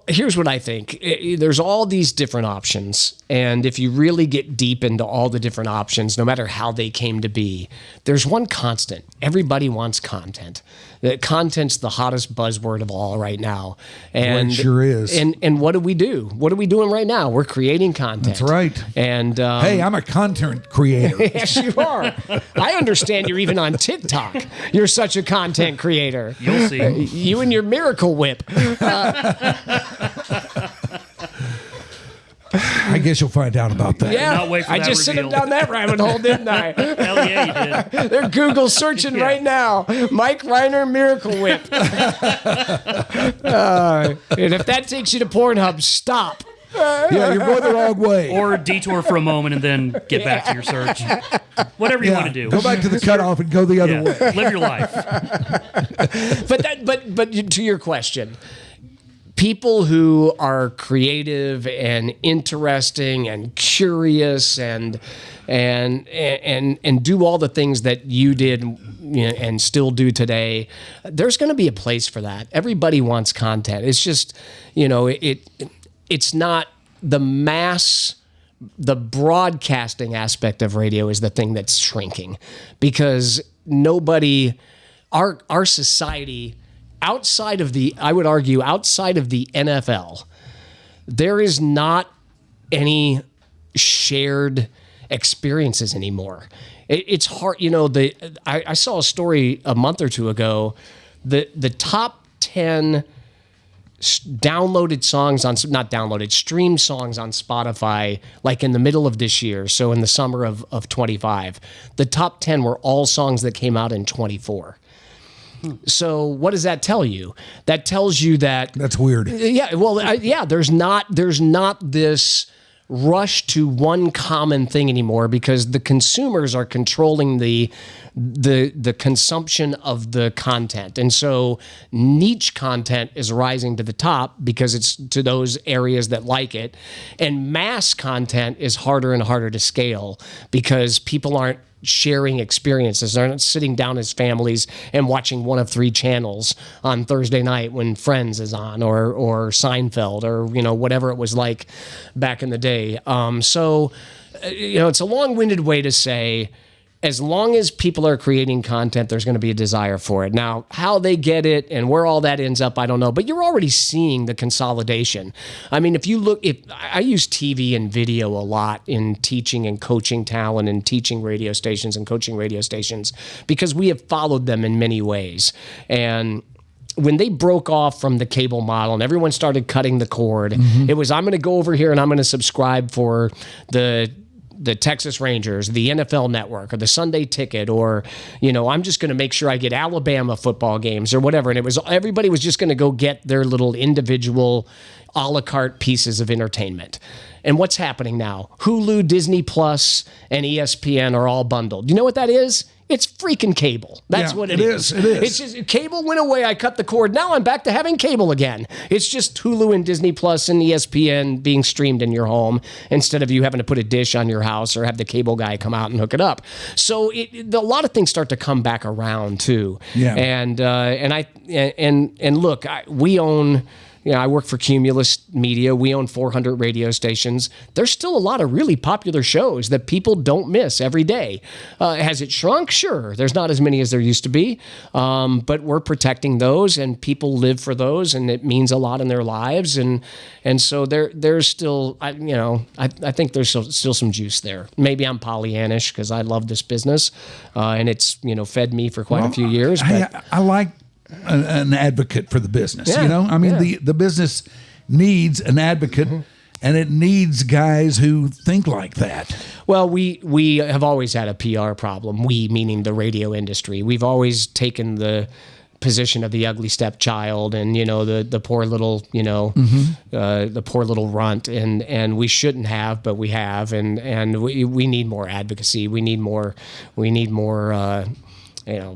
Here's what I think. There's all these different options. And if you really get deep into all the different options, no matter how they came to be, there's one constant. Everybody wants content. Content's the hottest buzzword of all right now. And it sure is. And what do we do? What are we doing right now? We're creating content. That's right. And hey, I'm a content creator. Yes, you are. I understand you're even on TikTok. You're such a content creator. You'll see. You and your Miracle Whip. I guess you'll find out about that. Yeah, Not wait for I that just sent him reveal. down that rabbit hole, didn't I? Hell yeah, you did. They're Google searching right now. Mike Rhyner Miracle Whip. And if that takes you to Pornhub, stop. Yeah, you're going the wrong way. Or detour for a moment and then get back to your search. Whatever you want to do. Go back to the cutoff and go the other way. Live your life. But to your question, people who are creative and interesting and curious and do all the things that you did and still do today, there's going to be a place for that. Everybody wants content. It's just, it's not the mass. The broadcasting aspect of radio is the thing that's shrinking, because our society, outside of the NFL, there is not any shared experiences anymore. It's hard, I saw a story a month or two ago, the top 10 streamed songs on Spotify, like in the middle of this year, so in the summer of 25, the top 10 were all songs that came out in 24. So what does that tell you? That tells you that that's weird. Yeah, well, there's not this rush to one common thing anymore, because the consumers are controlling the consumption of the content. And so niche content is rising to the top because it's to those areas that like it. And mass content is harder and harder to scale because people aren't sharing experiences. They're not sitting down as families and watching one of 3 channels on Thursday night when Friends is on, or Seinfeld, or whatever it was like back in the day. So it's a long-winded way to say as long as people are creating content, there's going to be a desire for it. Now, how they get it and where all that ends up, I don't know. But you're already seeing the consolidation. I mean, if I use TV and video a lot in teaching and coaching talent and teaching radio stations and coaching radio stations because we have followed them in many ways. And when they broke off from the cable model and everyone started cutting the cord, it was, I'm going to go over here and I'm going to subscribe for the Texas Rangers, the NFL Network, or the Sunday Ticket, or, I'm just going to make sure I get Alabama football games or whatever. And everybody was just going to go get their little individual a la carte pieces of entertainment. And what's happening now? Hulu, Disney Plus, and ESPN are all bundled. You know what that is? It's freaking cable. That's what it is. It is. It's just cable went away. I cut the cord. Now I'm back to having cable again. It's just Hulu and Disney Plus and ESPN being streamed in your home instead of you having to put a dish on your house or have the cable guy come out and hook it up. So a lot of things start to come back around too. Yeah. And look, we own. I work for Cumulus Media. We own 400 radio stations. There's still a lot of really popular shows that people don't miss every day. Has it shrunk? Sure. There's not as many as there used to be. But we're protecting those, and people live for those, and it means a lot in their lives. And so there's still, I think there's still some juice there. Maybe I'm Pollyannish because I love this business, and it's, fed me for quite a few years. But I like an advocate for the business. Yeah, the business needs an advocate, and it needs guys who think like that. Well, we have always had a PR problem. We, meaning the radio industry. We've always taken the position of the ugly stepchild and the poor little the poor little runt, and we shouldn't have, but we have, and we need more advocacy. We need more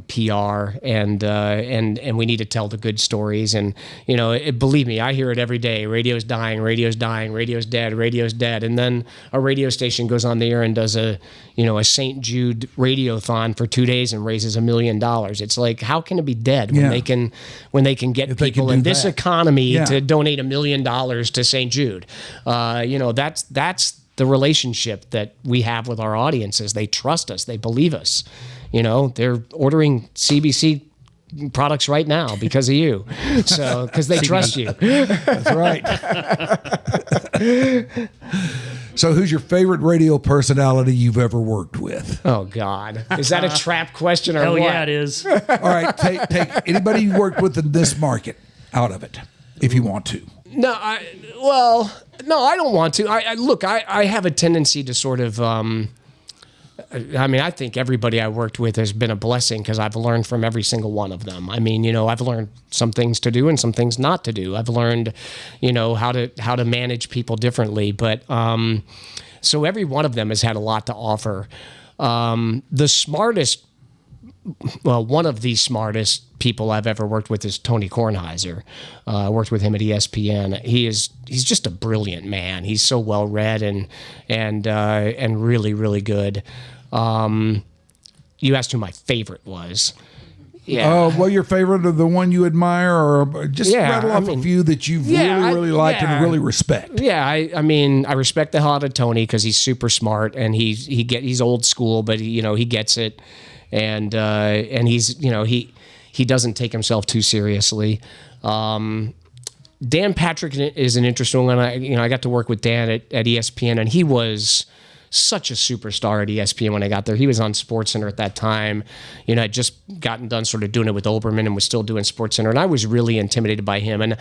PR, and we need to tell the good stories. And believe me, I hear it every day. Radio's dying, radio's dying, radio's dead, radio's dead. And then a radio station goes on the air and does a St. Jude radiothon for 2 days and raises $1 million. It's like, how can it be dead when they can get people in this economy to donate $1 million to St. Jude? That's the relationship that we have with our audiences. They trust us. They believe us. They're ordering CBC products right now because of you. So, because they trust you. That's right. So, who's your favorite radio personality you've ever worked with? Oh, God. Is that a trap question or Hell what? yeah, it is. All right, take anybody you worked with in this market out of it, if you want to. No, I don't want to. I have a tendency to sort of... I think everybody I worked with has been a blessing because I've learned from every single one of them. I've learned some things to do and some things not to do. I've learned, how to manage people differently. But so every one of them has had a lot to offer. The smartest, one of the smartest people I've ever worked with is Tony Kornheiser. I worked with him at ESPN. He's just a brilliant man. He's so well read and really, really good. You asked who my favorite was. Yeah. Your favorite or the one you admire, or just rattle off a few that you've really liked and really respect. Yeah, I respect the hell out of Tony because he's super smart and he's old school, but he gets it, and he's he doesn't take himself too seriously. Dan Patrick is an interesting one. I got to work with Dan at ESPN, and he was such a superstar at ESPN when I got there. He was on SportsCenter at that time. I'd just gotten done sort of doing it with Olbermann and was still doing SportsCenter, and I was really intimidated by him. And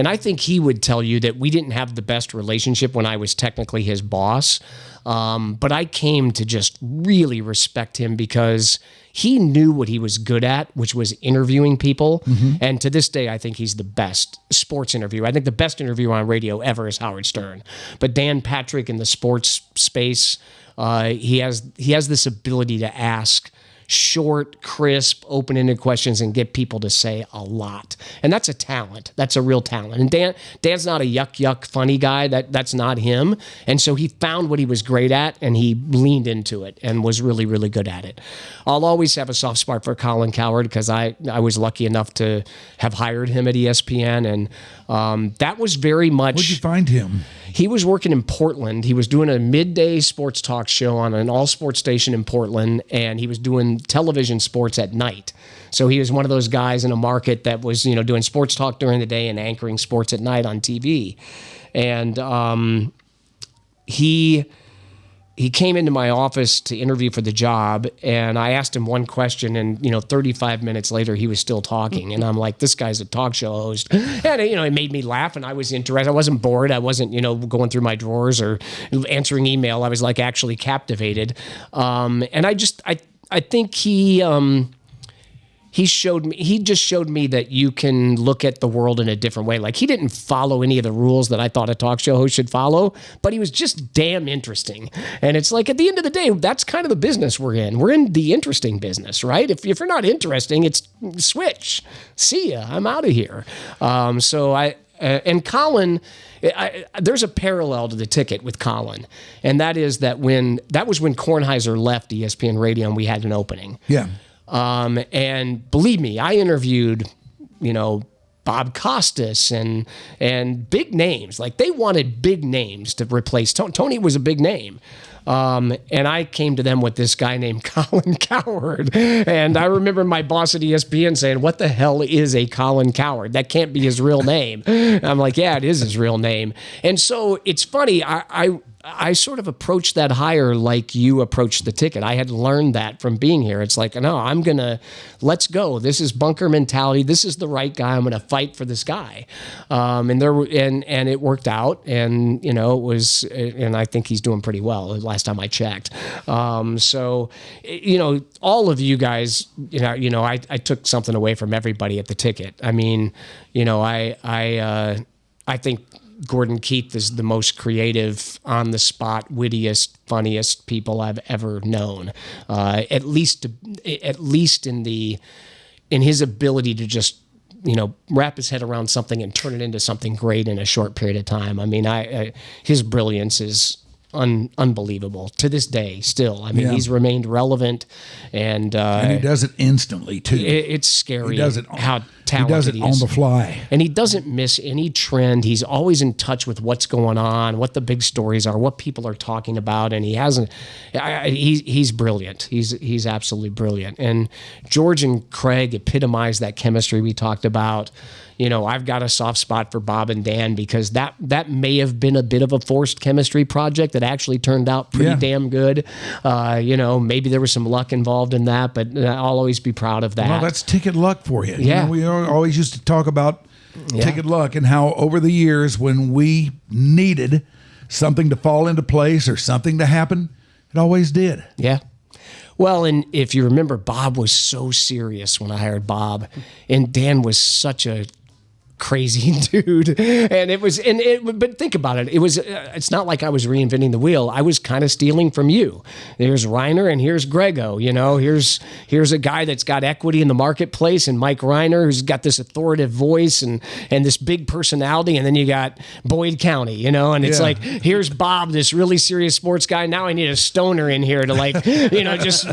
I think he would tell you that we didn't have the best relationship when I was technically his boss. But I came to just really respect him because he knew what he was good at, which was interviewing people. Mm-hmm. And to this day, I think he's the best sports interviewer. I think the best interviewer on radio ever is Howard Stern. But Dan Patrick in the sports space, he has this ability to ask short, crisp, open-ended questions and get people to say a lot. And that's a talent. That's a real talent. And Dan's not a yuck funny guy. That's not him. And so he found what he was great at, and he leaned into it and was really, really good at it. I'll always have a soft spot for Colin Cowherd because I was lucky enough to have hired him at ESPN, and that was very much... Where'd you find him? He was working in Portland. He was doing a midday sports talk show on an all-sports station in Portland, and he was doing television sports at night. So he was one of those guys in a market that was, doing sports talk during the day and anchoring sports at night on TV. And he came into my office to interview for the job, and I asked him one question, and 35 minutes later he was still talking, and I'm like, this guy's a talk show host, and it made me laugh, and I was interested. I wasn't bored. I wasn't going through my drawers or answering email. I was like actually captivated, and I think he just showed me that you can look at the world in a different way. Like, he didn't follow any of the rules that I thought a talk show host should follow, but he was just damn interesting. And it's like, at the end of the day, that's kind of the business we're in. We're in the interesting business, right? If you're not interesting, it's switch. See ya. I'm out of here. And Colin, there's a parallel to the ticket with Colin, and that is that was when Kornheiser left ESPN Radio and we had an opening. Yeah. And believe me, I interviewed, Bob Costas and big names. Like, they wanted big names to replace Tony. Tony was a big name. And I came to them with this guy named Colin Cowherd. And I remember my boss at ESPN saying, what the hell is a Colin Cowherd? That can't be his real name. And I'm like, yeah, it is his real name. And so it's funny. I sort of approached that hire like you approached the ticket. I had learned that from being here. It's like, no, let's go. This is bunker mentality. This is the right guy. I'm going to fight for this guy. And it worked out. And, it was, and I think he's doing pretty well the last time I checked. So, all of you guys, I took something away from everybody at the ticket. I mean, I think Gordon Keith is the most creative, on-the-spot, wittiest, funniest people I've ever known. At least in his ability to just wrap his head around something and turn it into something great in a short period of time. I mean, his brilliance is unbelievable to this day. Still, I mean, he's remained relevant, and he does it instantly too. It's scary. He does it how talented he does it on the fly, and he doesn't miss any trend. He's always in touch with what's going on, what the big stories are, what people are talking about, and he's brilliant. He's absolutely brilliant. And George and Craig epitomize that chemistry we talked about. I've got a soft spot for Bob and Dan because that may have been a bit of a forced chemistry project that actually turned out pretty damn good. Maybe there was some luck involved in that, but I'll always be proud of that. Well, that's ticket luck for you. Yeah. We always used to talk about ticket luck and how over the years when we needed something to fall into place or something to happen, it always did. Yeah. Well, and if you remember, Bob was so serious when I hired Bob, and Dan was such a crazy dude. And but think about it. It's not like I was reinventing the wheel. I was kind of stealing from you. There's Rhyner and here's Grego, here's a guy that's got equity in the marketplace, and Mike Rhyner, who's got this authoritative voice and this big personality. And then you got Boyd County, and it's like, here's Bob, this really serious sports guy. Now I need a stoner in here to just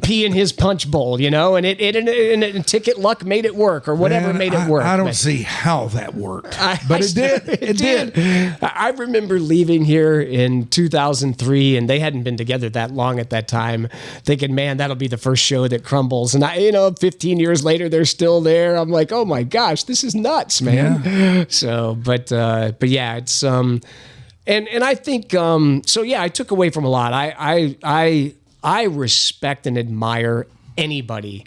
pee in his punch bowl, and ticket luck made it work, or whatever made it work. I don't see how that worked, but it did. It did. I remember leaving here in 2003, and they hadn't been together that long at that time, thinking, man, that'll be the first show that crumbles. And 15 years later, they're still there. I'm like, oh my gosh, this is nuts, man. Yeah. So, but yeah, it's, and I think, I took away from a lot. I respect and admire anybody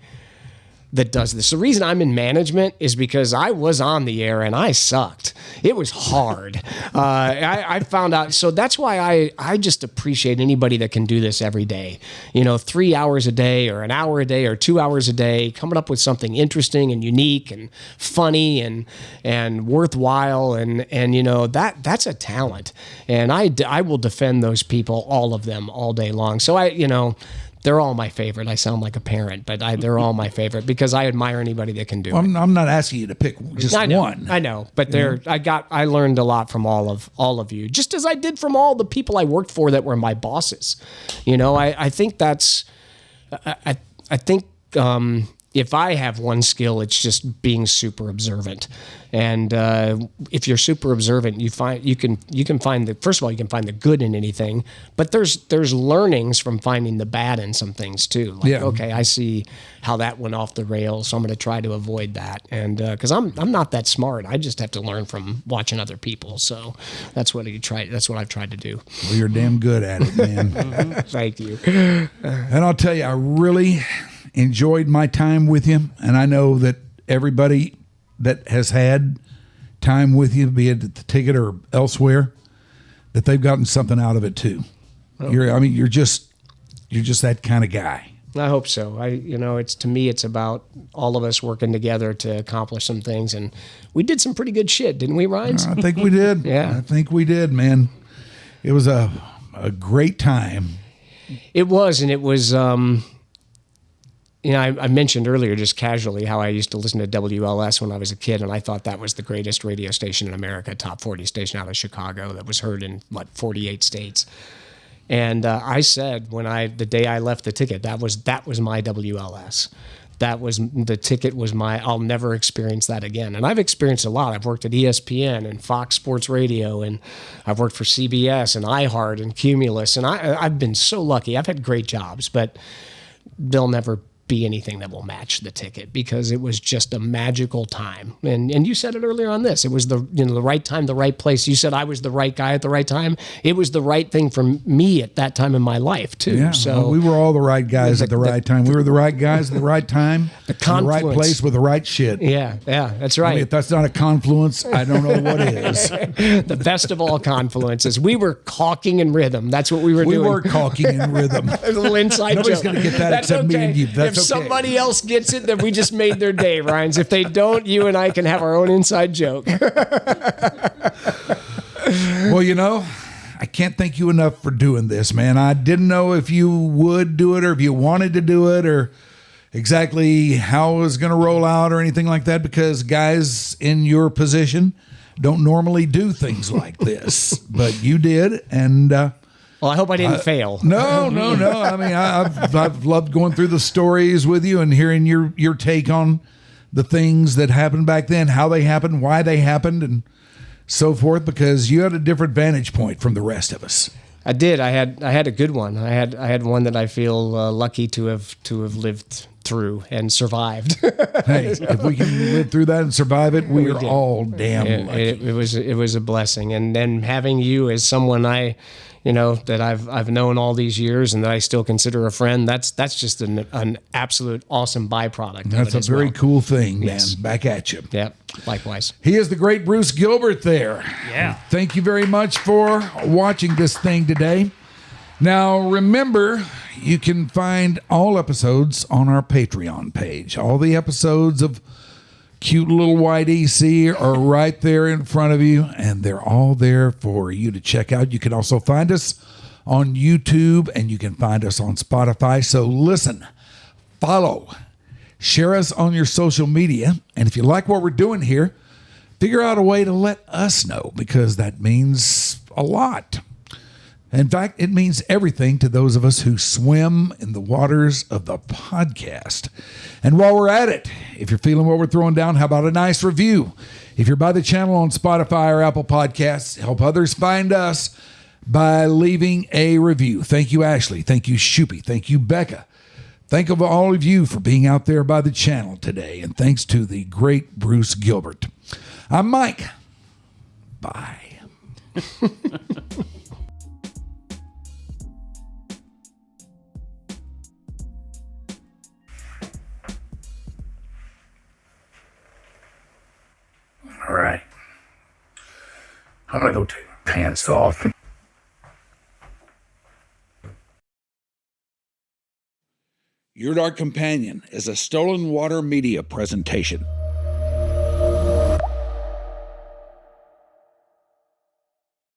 that does this. The reason I'm in management is because I was on the air and I sucked. It was hard. I found out. So that's why I just appreciate anybody that can do this every day. 3 hours a day or an hour a day or 2 hours a day, coming up with something interesting and unique and funny and worthwhile. And that's a talent. And I will defend those people, all of them, all day long. So they're all my favorite. I sound like a parent, but they're all my favorite because I admire anybody that can do it. I'm not asking you to pick just one. I know, but I learned a lot from all of you, just as I did from all the people I worked for that were my bosses. I think that's, I think if I have one skill, it's just being super observant. And if you're super observant, you can find first of all, you can find the good in anything, but there's learnings from finding the bad in some things too. Like, okay, I see how that went off the rails, so I'm going to try to avoid that. And because I'm not that smart, I just have to learn from watching other people. So that's what I've tried to do. Well, you're damn good at it, man. Thank you. And I'll tell you, I really enjoyed my time with you, and I know that everybody that has had time with you, be it at the ticket or elsewhere, that they've gotten something out of it too. You're just that kind of guy. I hope so. To me, it's about all of us working together to accomplish some things, and we did some pretty good shit, didn't we, Rhynes? I think we did. Yeah, I think we did, man. It was a great time. It was, and it was. I mentioned earlier just casually how I used to listen to WLS when I was a kid, and I thought that was the greatest radio station in America, top 40 station out of Chicago that was heard in 48 states. And I said the day I left the ticket, that was my WLS. The ticket was I'll never experience that again. And I've experienced a lot. I've worked at ESPN and Fox Sports Radio, and I've worked for CBS and iHeart and Cumulus, and I've been so lucky. I've had great jobs, but they'll never be anything that will match the ticket because it was just a magical time. And you said it earlier on this. It was the right time, the right place. You said I was the right guy at the right time. It was the right thing for me at that time in my life too. Yeah, so we were all the right guys at the right time. We were the right guys at the right time, in the right place with the right shit. Yeah, that's right. If that's not a confluence, I don't know what is. The best of all confluences. We were caulking in rhythm. That's what we were doing. We were caulking in rhythm. A little inside Nobody's joke. going to get that except me and you. That's if somebody else gets it, then we just made their day, Rhynes. If they don't, you and I can have our own inside joke. Well, I can't thank you enough for doing this, man. I didn't know if you would do it or if you wanted to do it or exactly how it was going to roll out or anything like that, because guys in your position don't normally do things like this, but you did. And well, I hope I didn't fail. No. I mean, I've loved going through the stories with you and hearing your take on the things that happened back then, how they happened, why they happened, and so forth, because you had a different vantage point from the rest of us. I did. I had a good one. I had one that I feel lucky to have lived through and survived. Hey, if we can live through that and survive it, we are all damn lucky. It was a blessing, and then having you as someone that I've known all these years and that I still consider a friend, that's just an absolute awesome byproduct. That's a very cool thing, man. Yes. Back at you. Yeah, likewise. He is the great Bruce Gilbert there. Yeah. Thank you very much for watching this thing today. Now, remember, you can find all episodes on our Patreon page. All the episodes of Cute Little White EC are right there in front of you, and they're all there for you to check out. You can also find us on YouTube, and you can find us on Spotify. So listen, follow, share us on your social media, and if you like what we're doing here, figure out a way to let us know, because that means a lot. In fact, it means everything to those of us who swim in the waters of the podcast. And while we're at it, if you're feeling what we're throwing down, how about a nice review? If you're by the channel on Spotify or Apple Podcasts, help others find us by leaving a review. Thank you, Ashley. Thank you, Shoopy. Thank you, Becca. Thank you all of you for being out there by the channel today. And thanks to the great Bruce Gilbert. I'm Mike. Bye. All right. I'm going to go take my pants off. Your Dark Companion is a Stolen Water Media presentation.